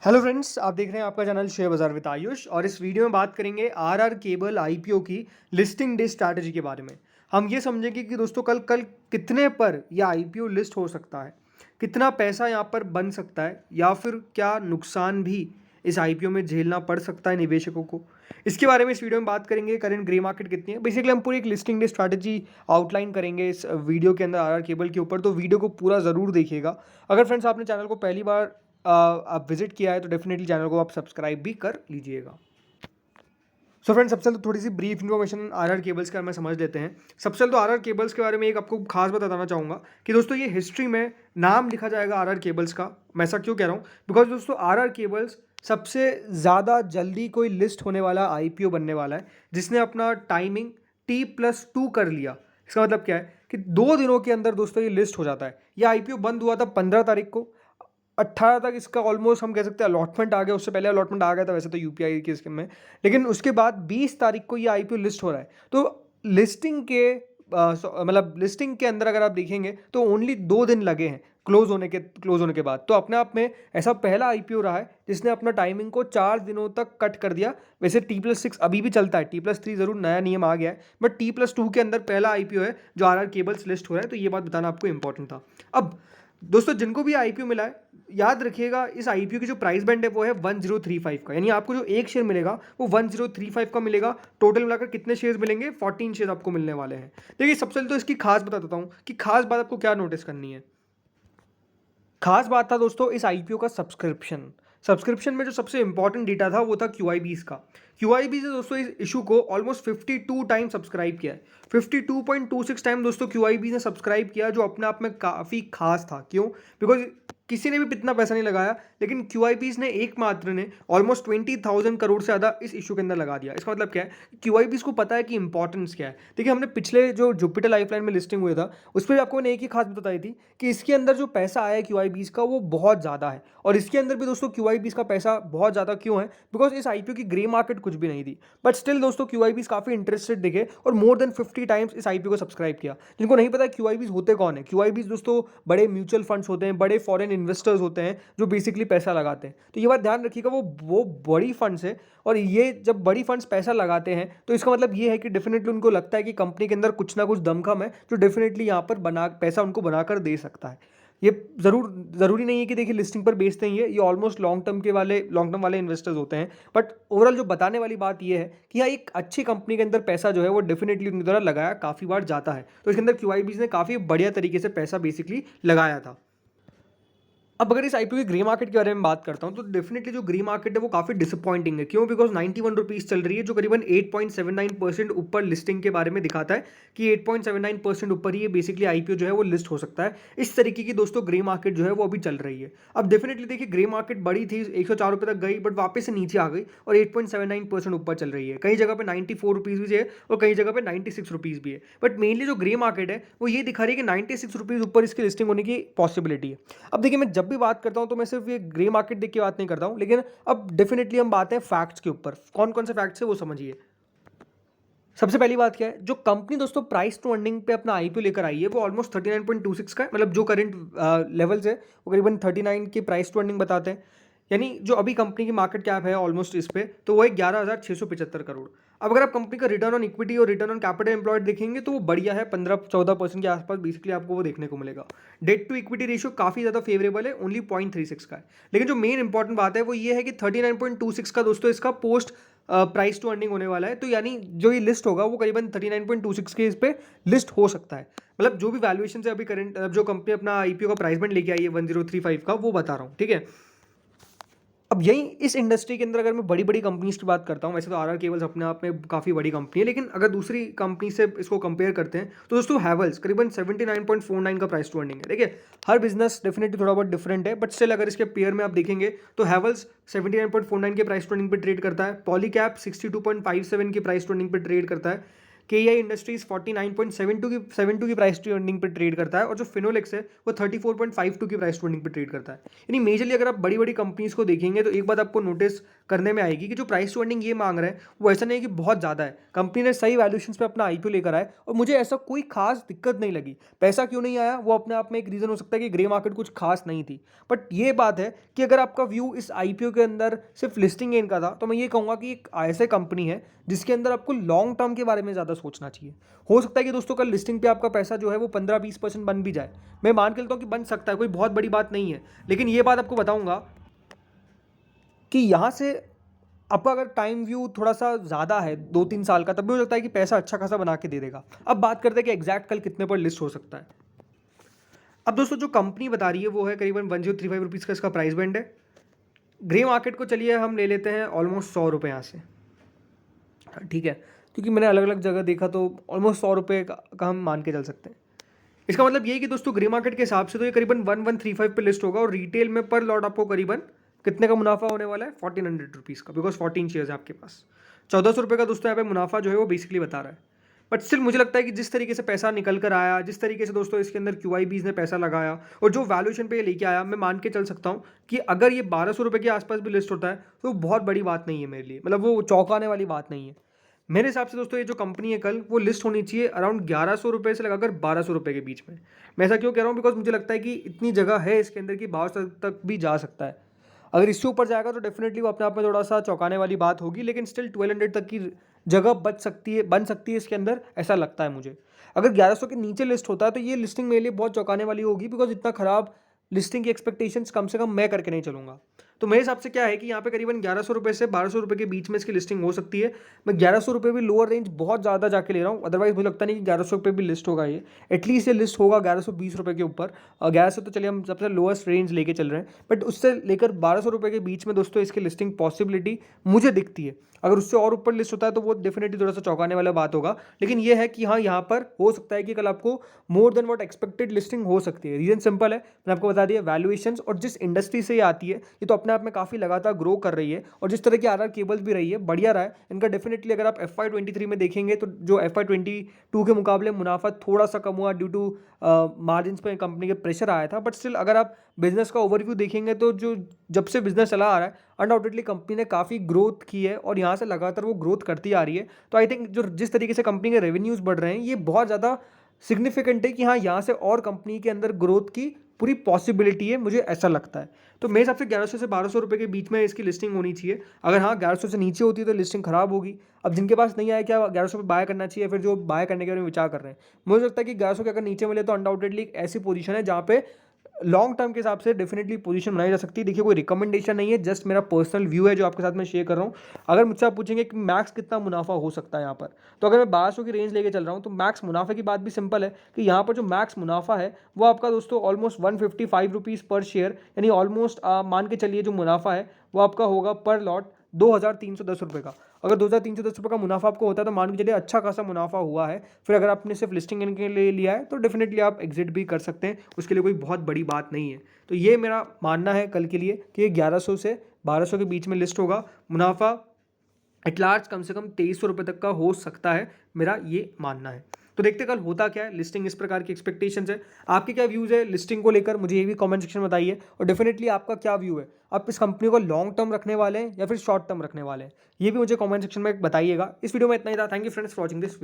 Hello friends, आप देख रहे हैं आपका चैनल शेयर बाजार विद आयुष। और इस वीडियो में बात करेंगे आरआर केबल आईपीओ की लिस्टिंग डे स्ट्रैटेजी के बारे में। हम ये समझेंगे कि दोस्तों कल कल कितने पर यह आईपीओ लिस्ट हो सकता है, कितना पैसा यहाँ पर बन सकता है, या फिर क्या नुकसान भी इस आईपीओ में झेलना पड़ सकता है निवेशकों को। इसके बारे में इस वीडियो में बात करेंगे। करंट ग्रे मार्केट कितनी है, बेसिकली हम पूरी एक लिस्टिंग डे स्ट्रैटेजी आउटलाइन करेंगे इस वीडियो के अंदर आरआर केबल के ऊपर। तो वीडियो को पूरा ज़रूर देखिएगा। अगर फ्रेंड्स आपने चैनल को पहली बार आप विजिट किया है तो डेफिनेटली चैनल को आप सब्सक्राइब भी कर लीजिएगा। सो फ्रेंड्स, सबसे पहले तो थोड़ी सी ब्रीफ इन्फॉर्मेशन आरआर केबल्स के बारे में समझ लेते हैं। सबसे पहले तो आरआर केबल्स के बारे में एक आपको खास बताना चाहूँगा कि दोस्तों ये हिस्ट्री में नाम लिखा जाएगा आरआर केबल्स का। मैं ऐसा क्यों कह रहा हूँ, बिकॉज दोस्तों आरआर केबल्स सबसे ज़्यादा जल्दी कोई लिस्ट होने वाला आईपीओ बनने वाला है जिसने अपना टाइमिंग T+2 कर लिया। इसका मतलब क्या है कि 2 दिनों के अंदर दोस्तों ये लिस्ट हो जाता है। यह आईपीओ बंद हुआ था 15 तारीख को, 18 तक इसका ऑलमोस्ट हम कह सकते हैं अलॉटमेंट आ गया। उससे पहले अलॉटमेंट आ गया था वैसे तो यूपीआई के स्कीम में, लेकिन उसके बाद 20 तारीख को ये आईपीओ लिस्ट हो रहा है। तो लिस्टिंग के मतलब लिस्टिंग के अंदर अगर आप देखेंगे तो ओनली 2 दिन लगे हैं क्लोज होने के बाद। तो अपने आप में ऐसा पहला आईपीओ रहा है जिसने अपना टाइमिंग को 4 दिनों तक कट कर दिया। वैसे T+6 अभी भी चलता है, T+3 जरूर नया नियम आ गया है, बट T+2 के अंदर पहला आईपीओ है जो आरआर केबल्स लिस्ट हो रहा है। तो ये बात बताना आपको इंपॉर्टेंट था। अब दोस्तों जिनको भी आईपीओ मिला है, याद रखिएगा इस आईपीओ की जो प्राइस बैंड है वो है 1035 का, यानी आपको जो एक शेयर मिलेगा वो 1035 का मिलेगा। टोटल मिलाकर कितने शेयर्स मिलेंगे, 14 शेयर आपको मिलने वाले हैं। देखिए सबसे पहले तो इसकी खास बता देता हूँ कि खास बात आपको क्या नोटिस करनी है। खास बात था दोस्तों इस आईपीओ का सब्सक्रिप्शन में जो सबसे इंपॉर्टेंट डेटा था वो था क्यूआईबीज का। क्यूआईबीज ने दोस्तों इस इशू को ऑलमोस्ट 52 टाइम सब्सक्राइब किया है। 52.26 टाइम दोस्तों क्यूआईबीज ने सब्सक्राइब किया, जो अपने आप में काफ़ी खास था। क्यों? बिकॉज किसी ने भी इतना पैसा नहीं लगाया, लेकिन क्यूआईबीज ने एकमात्र ने ऑलमोस्ट 20,000 करोड़ से ज़्यादा इस इशू के अंदर लगा दिया। इसका मतलब क्या है, क्यूआईबीज को पता है कि इंपॉर्टेंस क्या है। देखिए हमने पिछले जो जुपिटर लाइफलाइन में लिस्टिंग हुआ था उस पर आपको मैंने एक ही खास बताई थी कि इसके अंदर जो पैसा आया है क्यूआईबीज का वो बहुत ज़्यादा है। और इसके अंदर भी दोस्तों क्यूआईबीज का पैसा बहुत ज़्यादा क्यों है, बिकॉज इस आईपीओ की ग्रे मार्केट कुछ भी नहीं थी, बट स्टिल दोस्तों क्यूआईबीज काफ़ी इंटरेस्टेड दिखे और मोर देन 50 टाइम्स इस आईपीओ को सब्सक्राइब किया। जिनको नहीं पता क्यूआईबीज होते कौन है, क्यूआईबीज दोस्तों बड़े म्यूचुअल फंड्स होते हैं, बड़े फॉरेन इन्वेस्टर्स होते हैं जो बेसिकली पैसा लगाते हैं। तो ये बात ध्यान रखिएगा, वो बड़ी फंड्स है। और ये जब बड़ी फंड्स पैसा लगाते हैं तो इसका मतलब ये है कि डेफिनेटली उनको लगता है कि कंपनी के अंदर कुछ ना कुछ दमखम है जो डेफिनेटली यहाँ पर पैसा उनको बनाकर दे सकता है। ये ज़रूरी नहीं है कि देखिए लिस्टिंग पर बेचते हैं, ये ऑलमोस्ट लॉन्ग टर्म वाले इन्वेस्टर्स होते हैं। बट ओवरऑल जो बताने वाली बात ये है कि यहाँ एक अच्छी कंपनी के अंदर पैसा जो है वो डेफिनेटली उनके द्वारा लगाया काफ़ी बार जाता है। तो इसके अंदर क्यूआईबीज ने काफ़ी बढ़िया तरीके से पैसा बेसिकली लगाया था। अब अगर इस आईपीओ की ग्रे मार्केट के बारे में बात करता हूं तो डेफिनेटली जो ग्रे मार्केट है वो काफ़ी डिसअपॉइंटिंग है। क्यों? बिकॉज 91 रुपीज़ चल रही है, जो करीबन 8.79% ऊपर लिस्टिंग के बारे में दिखाता है कि 8.79% ऊपर ही ये बेसिकली आईपीओ जो है वो लिस्ट हो सकता है। इस तरीके की दोस्तों ग्रे मार्केट जो है वो अभी चल रही है। अब डेफिनेटली देखिए ग्रे मार्केट बड़ी थी, 104 तक गई, बट वापस से नीचे आ गई और 8.79% ऊपर चल रही है। कई जगह पर 94 रुपीज़ भी है और कई जगह पर 96 रुपीज़ भी है। बट मेनली जो ग्रे मार्केट है वो ये दिखा रही है कि 96 रुपीज़ ऊपर इसकी लिस्टिंग होने की पॉसिबिलिटी है। अब देखिए मैं जब भी बात करता हूं तो मैं सिर्फ ये ग्रे मार्केट देख के बात नहीं करता हूं, लेकिन अब डेफिनेटली हम बात है फैक्ट्स के ऊपर। कौन कौन से फैक्ट्स है वो समझिए। सबसे पहली बात क्या है, जो कंपनी दोस्तों प्राइस टू अर्निंग पे अपना आईपीओ लेकर आई है वो ऑलमोस्ट 39.26 का है। मतलब जो करंट लेवल्स है वो करीबन 39 की प्राइस टू अर्निंग बताते हैं। यानी जो अभी कंपनी की मार्केट कैप है ऑलमोस्ट इस पे, तो वो है 11,675 करोड़। अब अगर आप कंपनी का रिटर्न ऑन इक्विटी और रिटर्न ऑन कैपिटल एम्प्लॉयड देखेंगे तो वो बढ़िया है, 15-14% के आसपास बेसिकली आपको वो देखने को मिलेगा। डेट टू इक्विटी रेशियो काफ़ी ज़्यादा फेवरेबल है, ओनली 0.36 का है। लेकिन जो मेन इंपॉर्टेंट बात है वो ये है कि 39.26 का दोस्तों इसका पोस्ट प्राइस टू अर्निंग होने वाला है। तो यानी जो ये लिस्ट होगा वो करीबन 39.26 के इस पे लिस्ट हो सकता है। मतलब जो भी वैल्यूएशन से अभी करंट जो कंपनी अपना आईपीओ का प्राइस बैंड लेके आई है 1035 का, वो बता रहा हूँ, ठीक है। अब यही इस इंडस्ट्री के अंदर अगर मैं बड़ी बड़ी कंपनीज की बात करता हूँ, वैसे तो आरआर केबल्स अपने आप में काफ़ी बड़ी कंपनी है, लेकिन अगर दूसरी कंपनी से इसको कंपेयर करते हैं तो दोस्तों हैवल्स करीबन 79.49 का प्राइस टू अर्निंग है। देखिए हर बिजनेस डेफिनेटली थोड़ा बहुत डिफरेंट है, बट स्टिल अगर इसके पेयर में आप देखेंगे तो हैवल्स 79.49 के प्राइस टू अर्निंग पे ट्रेड करता है। पॉलीकैप 62.57 की प्राइस टू अर्निंग पे ट्रेड करता है। KEI इंडस्ट्रीज 49.72 की प्राइस टू अर्निंग पर ट्रेड करता है और जो फिनोलेक्स है वो 34.52 की प्राइस टू अर्निंग पर ट्रेड करता है। यानी मेजरली अगर आप बड़ी बड़ी कंपनीज को देखेंगे तो एक बात आपको नोटिस करने में आएगी कि जो प्राइस टू अर्निंग ये मांग रहे हैं वो ऐसा नहीं है कि बहुत ज़्यादा है। कंपनी ने सही वैल्यूएशन पे अपना IPO लेकर आए और मुझे ऐसा कोई खास दिक्कत नहीं लगी। पैसा क्यों नहीं आया वो अपने आप में एक रीज़न हो सकता है कि ग्रे मार्केट कुछ खास नहीं थी, बट ये बात है कि अगर आपका व्यू इस IPO के अंदर सिर्फ लिस्टिंग गेन का था तो मैं ये कहूँगा कि एक ऐसे कंपनी है जिसके अंदर आपको लॉन्ग टर्म के बारे में ज़्यादा सोचना चाहिए। हो सकता है कि दोस्तों कल लिस्टिंग पे आपका पैसा जो है वो 15-20% बन भी जाए, मैं मान के चलता हूँ कि बन सकता है, कोई बहुत बड़ी बात नहीं है। लेकिन ये बात आपको बताऊँगा कि यहाँ से आपका अगर टाइम व्यू थोड़ा सा ज़्यादा है 2-3 साल का, तब भी हो सकता है कि पैसा अच्छा खासा बना के दे देगा। अब बात करते हैं कि एग्जैक्ट कल कितने पर लिस्ट हो सकता है। अब दोस्तों जो कंपनी बता रही है वो है करीबन 1035 रुपीज़ का इसका प्राइस बैंड है। ग्रे मार्केट को चलिए हम ले लेते हैं ऑलमोस्ट 100 रुपये यहाँ से, ठीक है, क्योंकि मैंने अलग अलग जगह देखा तो ऑलमोस्ट 100 रुपये का हम मान के चल सकते हैं। इसका मतलब ये कि दोस्तों ग्रे मार्केट के हिसाब से तो ये करीबन 1135 पे लिस्ट होगा और रिटेल में पर लॉट आपको करीबन कितने का मुनाफा होने वाला है, 1400 रुपीज़ का, बिकॉज 14 शेयर्स है आपके पास। 1400 रुपये का दोस्तों यहाँ पे मुनाफा जो है वो बेसिकली बता रहा है। बट स्टिल मुझे लगता है कि जिस तरीके से पैसा निकल कर आया, जिस तरीके से दोस्तों इसके अंदर QIBs ने पैसा लगाया और जो वैल्यूएशन पे ये लेके आया, मैं मान के चल सकता हूँ कि अगर ये 1200 रुपये के आसपास भी लिस्ट होता है तो बहुत बड़ी बात नहीं है मेरे लिए, मतलब वो चौंकाने वाली बात नहीं है। मेरे हिसाब से दोस्तों ये जो कंपनी है कल वो लिस्ट होनी चाहिए अराउंड 1100 रुपये से लगाकर 1200 रुपये के बीच में। मैं ऐसा क्यों कह रहा हूँ, बिकॉज मुझे लगता है कि इतनी जगह है इसके अंदर कि 1200 तक भी जा सकता है। अगर इससे ऊपर जाएगा तो डेफिनेटली वो अपने आप में थोड़ा सा चौंकाने वाली बात होगी, लेकिन स्टिल 1200 तक की जगह बन सकती है इसके अंदर, ऐसा लगता है मुझे। अगर 1100 के नीचे लिस्ट होता है तो ये लिस्टिंग मेरे लिए बहुत चौंकाने वाली होगी, बिकॉज इतना खराब लिस्टिंग की एक्सपेक्टेशंस कम से कम मैं करके नहीं चलूंगा। तो मेरे हिसाब से क्या है कि यहाँ पे करीबन 1100 रुपये से 1200 रुपये के बीच में इसकी लिस्टिंग हो सकती है। मैं 1100 रुपये भी लोअर रेंज बहुत ज़्यादा जाके ले रहा हूँ, अदरवाइज मुझे लगता नहीं कि 1100 रुपये भी लिस्ट होगा ये। एटलीस्ट ये लिस्ट होगा 1120 रुपये के ऊपर। 1100 तो चलिए हम सबसे लोएस्ट रेंज लेके चल रहे हैं, बट उससे लेकर 1200 रुपये के बीच में दोस्तों इसकी लिस्टिंग पॉसिबिलिटी मुझे दिखती है। अगर उससे और ऊपर लिस्ट होता है तो वो डेफिनेटली थोड़ा सा चौंकाने वाला बात होगा, लेकिन ये है कि हाँ यहाँ पर हो सकता है कि कल आपको more than what expected listing हो सकती है। रीजन सिंपल है, मैंने आपको बता दिया, वैल्यूएशंस और जिस इंडस्ट्री से ये आती है ये तो अपने आप में काफ़ी लगातार ग्रो कर रही है और जिस तरह की RR केबल्स भी रही है बढ़िया रहा है इनका। डेफिनेटली अगर आप FY23 में देखेंगे तो जो FY22 के मुकाबले मुनाफा थोड़ा सा कम हुआ ड्यू टू मार्जिन पे कंपनी के प्रेशर आया था, बट स्टिल अगर आप बिजनेस का ओवरव्यू देखेंगे तो जो जब से बिजनेस चला आ रहा है अनडाउटेडली कंपनी ने काफ़ी ग्रोथ की है और यहाँ से लगातार वो ग्रोथ करती आ रही है। तो आई थिंक जो जिस तरीके से कंपनी के रेवेन्यूज़ बढ़ रहे हैं ये बहुत ज़्यादा सिग्निफिकेंट है कि हाँ यहाँ से और कंपनी के अंदर ग्रोथ की पूरी पॉसिबिलिटी है, मुझे ऐसा लगता है। तो मेरे हिसाब से 1100 से 1200 रुपये के बीच में इसकी लिस्टिंग होनी चाहिए। अगर हाँ 1100 से नीचे होती है तो लिस्टिंग खराब होगी। अब जिनके पास नहीं आया क्या 1100 पे बाय करना चाहिए, फिर जो बाय करने के बारे में विचार कर रहे हैं, मुझे लगता है कि 1100 के अगर नीचे मिले तो अनडाउटेडली एक ऐसी पोजीशन है जहाँ पे लॉन्ग टर्म के हिसाब से डेफिनेटली पोजीशन बनाई जा सकती है। देखिए कोई रिकमेंडेशन नहीं है, जस्ट मेरा पर्सनल व्यू है जो आपके साथ मैं शेयर कर रहा हूँ। अगर मुझसे आप पूछेंगे कि मैक्स कितना मुनाफा हो सकता है यहाँ पर, तो अगर मैं 1200 की रेंज लेके चल रहा हूँ तो मैक्स मुनाफे की बात भी सिंपल है कि यहाँ पर जो मैक्स मुनाफा है वो आपका दोस्तों ऑलमोस्ट 155 रुपीज़ पर शेयर, यानी ऑलमोस्ट मान के चलिए जो मुनाफा है वो आपका होगा पर लॉट 2310 रुपये का। अगर 2310 रुपये का मुनाफा आपको होता है तो मान के चलिए अच्छा खासा मुनाफा हुआ है। फिर अगर आपने सिर्फ लिस्टिंग के लिए लिया है तो डेफिनेटली आप एग्जिट भी कर सकते हैं, उसके लिए कोई बहुत बड़ी बात नहीं है। तो ये मेरा मानना है कल के लिए कि ये 1100 से 1200 के बीच में लिस्ट होगा। मुनाफा एट लार्ज कम से कम 2300 रुपये तक का हो सकता है, मेरा ये मानना है। तो देखते कल होता क्या है। लिस्टिंग इस प्रकार की एक्सपेक्टेशंस है, आपके क्या व्यूज़ है लिस्टिंग को लेकर मुझे ये भी कमेंट सेक्शन में बताइए। और डेफिनेटली आपका क्या व्यू है, आप इस कंपनी को लॉन्ग टर्म रखने वाले हैं या फिर शॉर्ट टर्म रखने वाले हैं, ये भी मुझे कमेंट सेक्शन में बताइएगा। इस वीडियो में इतना ही था। Thank you friends for watching this.